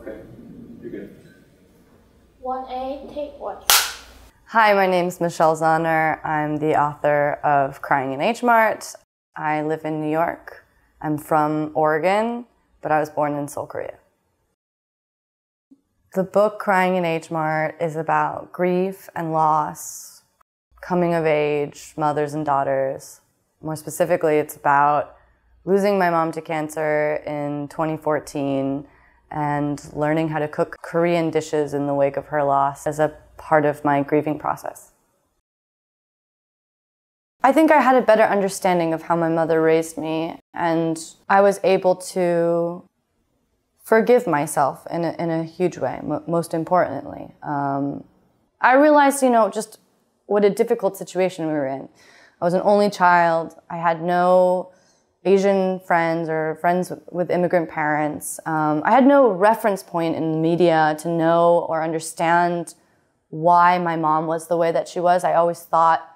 Okay, you're good. 1A, take one. Hi, my name's Michelle Zauner. I'm the author of Crying in H Mart. I live in New York. I'm from Oregon, but I was born in Seoul, Korea. The book Crying in H Mart is about grief and loss, coming of age, mothers and daughters. More specifically, it's about losing my mom to cancer in 2014 and learning how to cook Korean dishes in the wake of her loss as a part of my grieving process. I think I had a better understanding of how my mother raised me, and I was able to forgive myself in a huge way, most importantly. I realized, just what a difficult situation we were in. I was an only child. I had no Asian friends or friends with immigrant parents. I had no reference point in the media to know or understand why my mom was the way that she was. I always thought,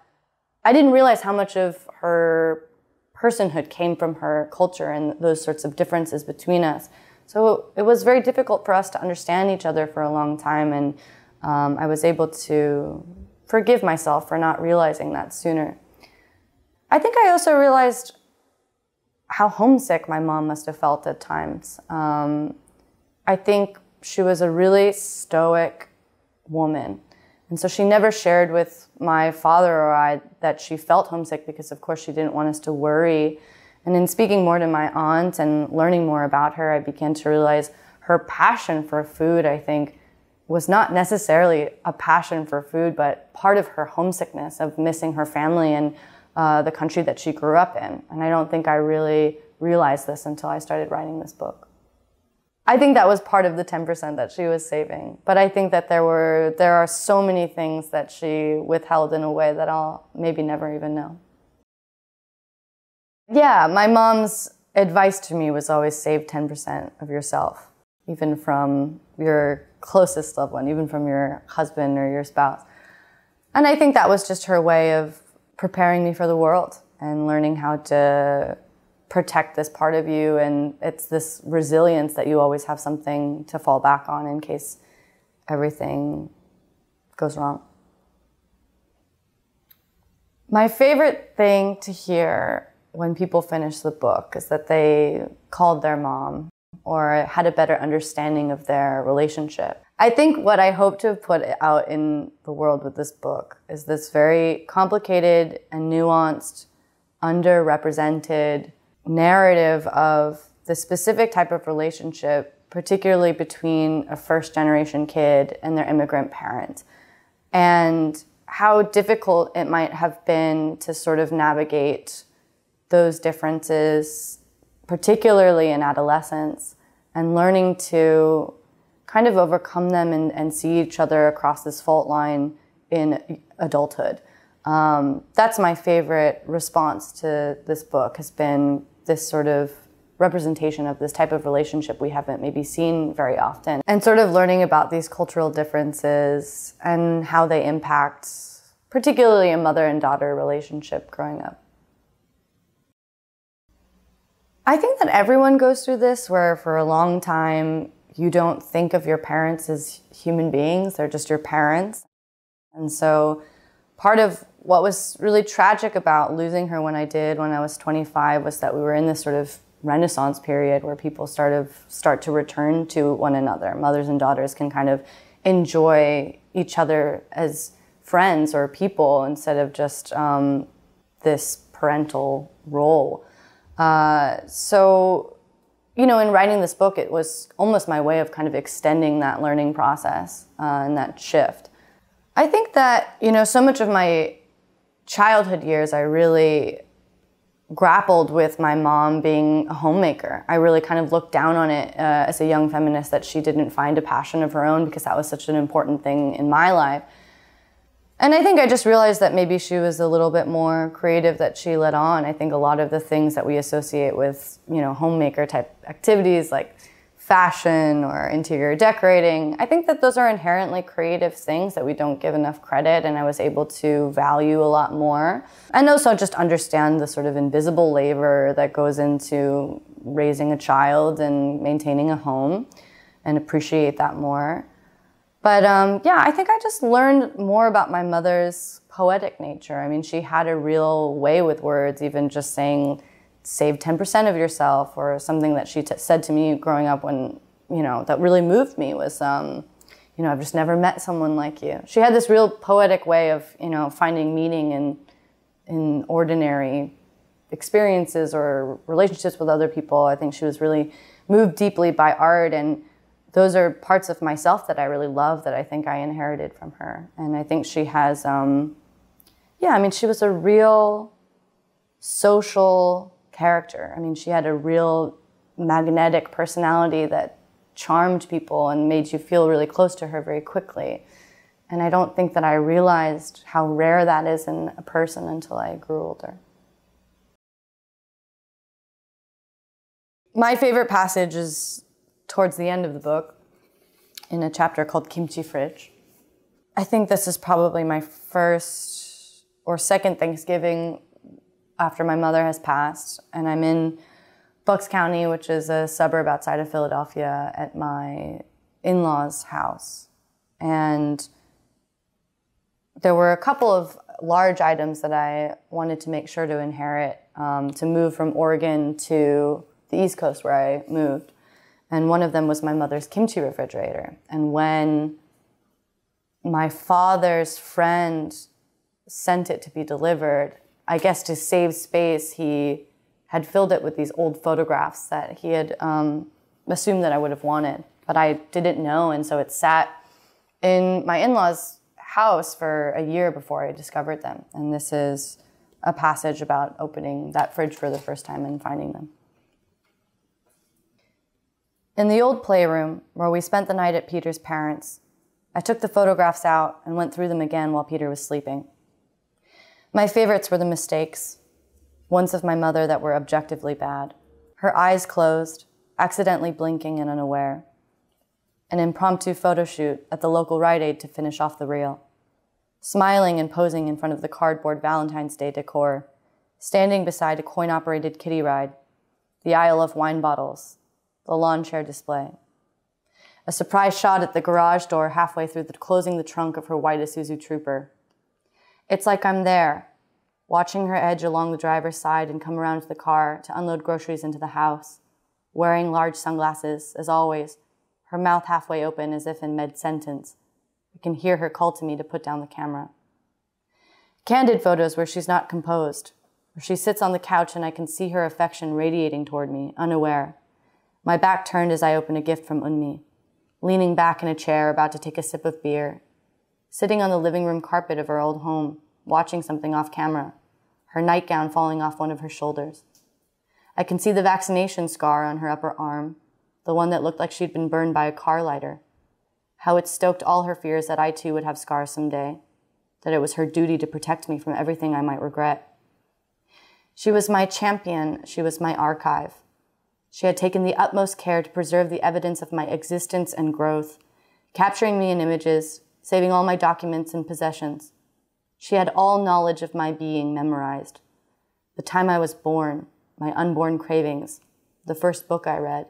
I didn't realize how much of her personhood came from her culture and those sorts of differences between us. So it was very difficult for us to understand each other for a long time, and I was able to forgive myself for not realizing that sooner. I think I also realized how homesick my mom must have felt at times. I think she was a really stoic woman. And so she never shared with my father or I that she felt homesick because, of course, she didn't want us to worry. And in speaking more to my aunt and learning more about her, I began to realize her passion for food, I think, was not necessarily a passion for food, but part of her homesickness of missing her family and the country that she grew up in. And I don't think I really realized this until I started writing this book. I think that was part of the 10% that she was saving. But I think that there are so many things that she withheld in a way that I'll maybe never even know. Yeah, my mom's advice to me was always save 10% of yourself, even from your closest loved one, even from your husband or your spouse. And I think that was just her way of preparing me for the world and learning how to protect this part of you, and it's this resilience that you always have something to fall back on in case everything goes wrong. My favorite thing to hear when people finish the book is that they called their mom or had a better understanding of their relationship. I think what I hope to have put out in the world with this book is this very complicated and nuanced, underrepresented narrative of the specific type of relationship, particularly between a first-generation kid and their immigrant parent, and how difficult it might have been to sort of navigate those differences, particularly in adolescence, and learning to kind of overcome them and see each other across this fault line in adulthood. That's my favorite response to this book, has been this sort of representation of this type of relationship we haven't maybe seen very often, and sort of learning about these cultural differences and how they impact particularly a mother and daughter relationship growing up. I think that everyone goes through this, where for a long time you don't think of your parents as human beings, they're just your parents. And so part of what was really tragic about losing her when I did, when I was 25, was that we were in this sort of Renaissance period where people start to return to one another. Mothers and daughters can kind of enjoy each other as friends or people instead of just this parental role. So, in writing this book, it was almost my way of kind of extending that learning process and that shift. I think that, so much of my childhood years, I really grappled with my mom being a homemaker. I really kind of looked down on it as a young feminist, that she didn't find a passion of her own, because that was such an important thing in my life. And I think I just realized that maybe she was a little bit more creative that she led on. I think a lot of the things that we associate with, homemaker type activities like fashion or interior decorating, I think that those are inherently creative things that we don't give enough credit, and I was able to value a lot more. And also just understand the sort of invisible labor that goes into raising a child and maintaining a home. and appreciate that more. But yeah, I think I just learned more about my mother's poetic nature. I mean, she had a real way with words, even just saying, save 10% of yourself, or something that she said to me growing up when, you know, that really moved me was, you know, I've just never met someone like you. She had this real poetic way of, you know, finding meaning in ordinary experiences or relationships with other people. I think she was really moved deeply by art, and those are parts of myself that I really love that I think I inherited from her. And I think she has, yeah, I mean, she was a real social character. I mean, she had a real magnetic personality that charmed people and made you feel really close to her very quickly. And I don't think that I realized how rare that is in a person until I grew older. My favorite passage is towards the end of the book, in a chapter called Kimchi Fridge. I think this is probably my first or second Thanksgiving after my mother has passed, and I'm in Bucks County, which is a suburb outside of Philadelphia, at my in-laws' house. And there were a couple of large items that I wanted to make sure to inherit, to move from Oregon to the East Coast where I moved. And one of them was my mother's kimchi refrigerator. And when my father's friend sent it to be delivered, I guess to save space, he had filled it with these old photographs that he had assumed that I would have wanted, but I didn't know, and so it sat in my in-laws' house for a year before I discovered them. And this is a passage about opening that fridge for the first time and finding them. In the old playroom, where we spent the night at Peter's parents', I took the photographs out and went through them again while Peter was sleeping. My favorites were the mistakes, ones of my mother that were objectively bad. Her eyes closed, accidentally blinking and unaware. An impromptu photo shoot at the local Rite Aid to finish off the reel. Smiling and posing in front of the cardboard Valentine's Day decor, standing beside a coin-operated kiddie ride, the aisle of wine bottles, the lawn chair display. A surprise shot at the garage door halfway through closing the trunk of her white Isuzu Trooper. It's like I'm there, watching her edge along the driver's side and come around to the car to unload groceries into the house, wearing large sunglasses, as always, her mouth halfway open as if in mid-sentence. I can hear her call to me to put down the camera. Candid photos where she's not composed, where she sits on the couch and I can see her affection radiating toward me, unaware. My back turned as I open a gift from Unmi, leaning back in a chair about to take a sip of beer, sitting on the living room carpet of our old home, watching something off camera, her nightgown falling off one of her shoulders. I can see the vaccination scar on her upper arm, the one that looked like she'd been burned by a car lighter, how it stoked all her fears that I too would have scars someday, that it was her duty to protect me from everything I might regret. She was my champion, she was my archive. She had taken the utmost care to preserve the evidence of my existence and growth, capturing me in images, saving all my documents and possessions. She had all knowledge of my being memorized. The time I was born, my unborn cravings, the first book I read,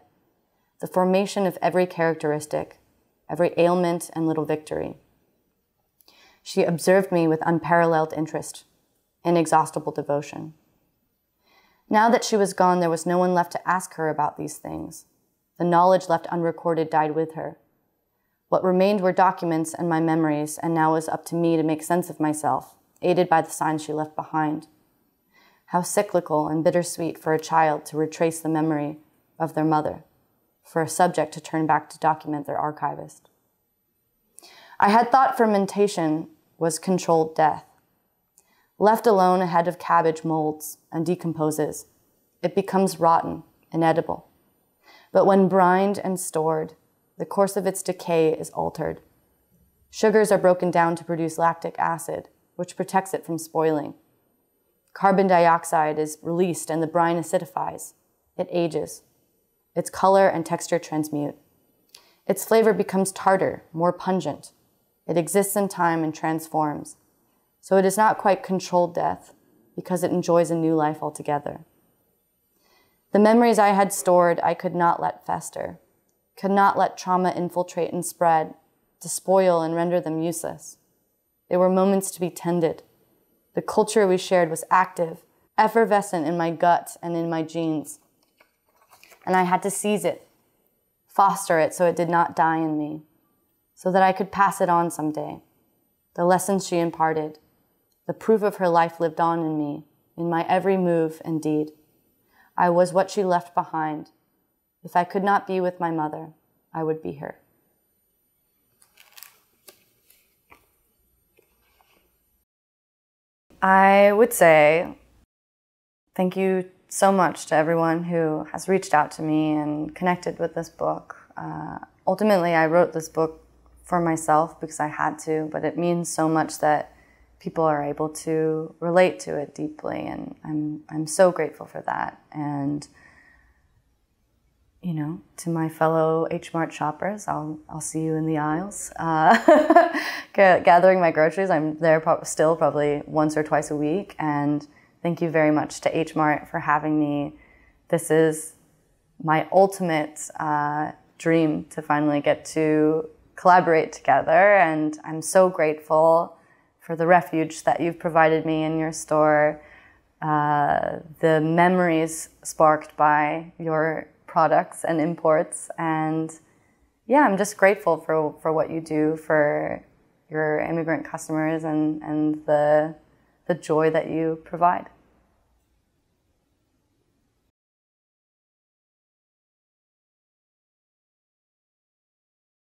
the formation of every characteristic, every ailment and little victory. She observed me with unparalleled interest, inexhaustible devotion. Now that she was gone, there was no one left to ask her about these things. The knowledge left unrecorded died with her. What remained were documents and my memories, and now it was up to me to make sense of myself, aided by the signs she left behind. How cyclical and bittersweet for a child to retrace the memory of their mother, for a subject to turn back to document their archivist. I had thought fermentation was controlled death. Left alone, a head of cabbage molds and decomposes. It becomes rotten, inedible. But when brined and stored, the course of its decay is altered. Sugars are broken down to produce lactic acid, which protects it from spoiling. Carbon dioxide is released and the brine acidifies. It ages. Its color and texture transmute. Its flavor becomes tartar, more pungent. It exists in time and transforms. So it is not quite controlled death, because it enjoys a new life altogether. The memories I had stored, I could not let fester. could not let trauma infiltrate and spread, despoil and render them useless. They were moments to be tended. The culture we shared was active, effervescent in my gut and in my genes. And I had to seize it, foster it so it did not die in me, so that I could pass it on someday. The lessons she imparted, the proof of her life lived on in me, in my every move and deed. I was what she left behind. If I could not be with my mother, I would be her. I would say thank you so much to everyone who has reached out to me and connected with this book. Ultimately, I wrote this book for myself because I had to, but it means so much that people are able to relate to it deeply, and I'm so grateful for that. And you know, to my fellow H Mart shoppers, I'll see you in the aisles. Gathering my groceries, I'm there still probably once or twice a week, and thank you very much to H Mart for having me. This is my ultimate dream to finally get to collaborate together, and I'm so grateful for the refuge that you've provided me in your store, the memories sparked by your products and imports, and yeah, I'm just grateful for what you do for your immigrant customers and the joy that you provide.